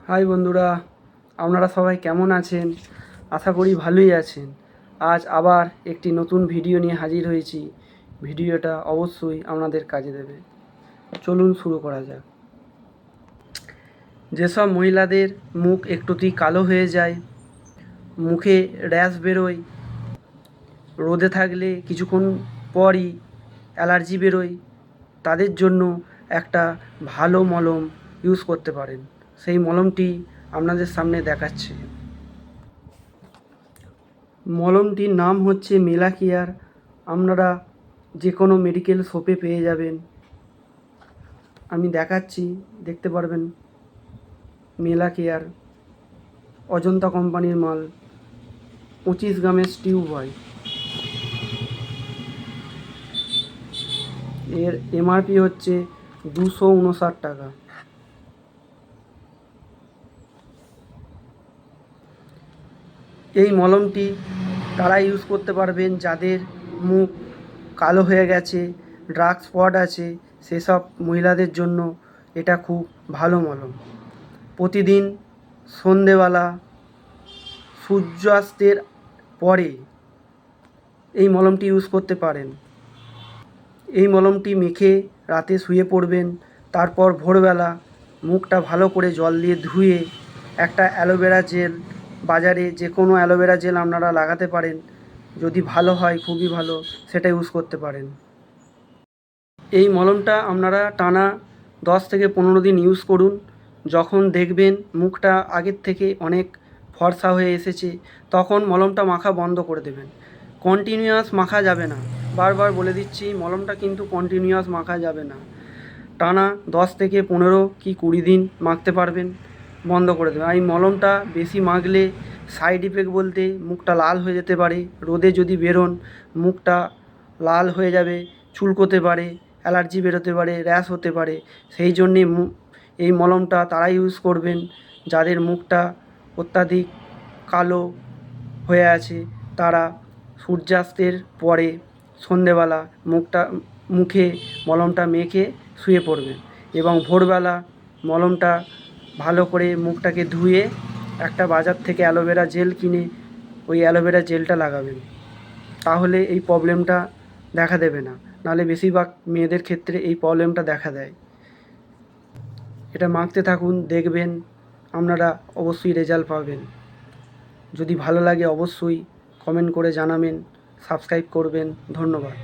High বন্ধুরা, আপনারা সবাই কেমন আছেন? আশা করি ভালোই আছেন। আজ আবার একটি নতুন ভিডিও নিয়ে হাজির হয়েছি। ভিডিওটা অবশ্যই আপনাদের কাজে দেবে। চলুন শুরু করা যাক। যেসব মহিলাদের মুখ একটুতেই কালো হয়ে যায়, মুখে র্যাশ বেরোয়, রোদে থাকলে কিছুক্ষণ পরই অ্যালার্জি বেরোয়, তাদের জন্য একটা ভালো মলম ইউজ করতে পারেন। সেই মলমটি আপনাদের সামনে দেখাচ্ছি। মলমটির নাম হচ্ছে মেলাকেয়ার। আপনারা যে কোনো মেডিকেল শপে পেয়ে যাবেন। আমি দেখাচ্ছি, দেখতে পারবেন। মেলাকেয়ার অজন্তা কোম্পানির মাল, 25 গ্রামের টিউব হয়। এর এমআরপি হচ্ছে 259 টাকা। এই মলমটি তারা ইউজ করতে পারবেন যাদের মুখ কালো হয়ে গেছে, ডার্ক স্পট আছে, সেসব মহিলাদের জন্য এটা খুব ভালো মলম। প্রতিদিন সন্ধেবেলা সূর্যাস্তের পরে এই মলমটি ইউজ করতে পারেন। এই মলমটি মেখে রাতে শুয়ে পড়বেন, তারপর ভোরবেলা মুখটা ভালো করে জল দিয়ে ধুয়ে একটা অ্যালোভেরা জেল, বাজারে যে কোনো অ্যালোভেরা জেল আপনারা লাগাতে পারেন। যদি ভালো হয় খুবই ভালো, সেটা ইউজ করতে পারেন। এই মলমটা আপনারা টানা 10 থেকে 15 দিন ইউজ করুন। যখন দেখবেন মুখটা আগের থেকে অনেক ফর্সা হয়ে এসেছে, তখন মলমটা মাখা বন্ধ করে দেবেন। কন্টিনিউয়াস মাখা যাবে না, বারবার বলে দিচ্ছি, মলমটা কিন্তু কন্টিনিউয়াস মাখা যাবে না। টানা 10 থেকে 15 কি 20 দিন মাখতে পারবেন, বন্ধ করে দেবেন। আর এই মলমটা বেশি মাখলে সাইড ইফেক্ট বলতে মুখটা লাল হয়ে যেতে পারে। রোদে যদি বেরোন মুখটা লাল হয়ে যাবে, চুলকোতে পারে, অ্যালার্জি বেরোতে পারে, র্যাশ হতে পারে। সেই জন্যে এই মলমটা তারা ইউজ করবেন যাদের মুখটা অত্যাধিক কালো হয়ে আছে। তারা সূর্যাস্তের পরে সন্ধেবেলা মুখে মলমটা মেখে শুয়ে পড়বেন এবং ভোরবেলা মলমটা ভালো করে মুখটাকে ধুয়ে একটা বাজার থেকে অ্যালোভেরা জেল কিনে ওই অ্যালোভেরা জেলটা লাগাবেন। তাহলে এই প্রবলেমটা দেখা দেবে না। নাহলে বেশিরভাগ মেয়েদের ক্ষেত্রে এই প্রবলেমটা দেখা দেয়। এটা মাখতে থাকুন, দেখবেন আপনারা অবশ্যই রেজাল্ট পাবেন। যদি ভালো লাগে অবশ্যই কমেন্ট করে জানাবেন, সাবস্ক্রাইব করবেন। ধন্যবাদ।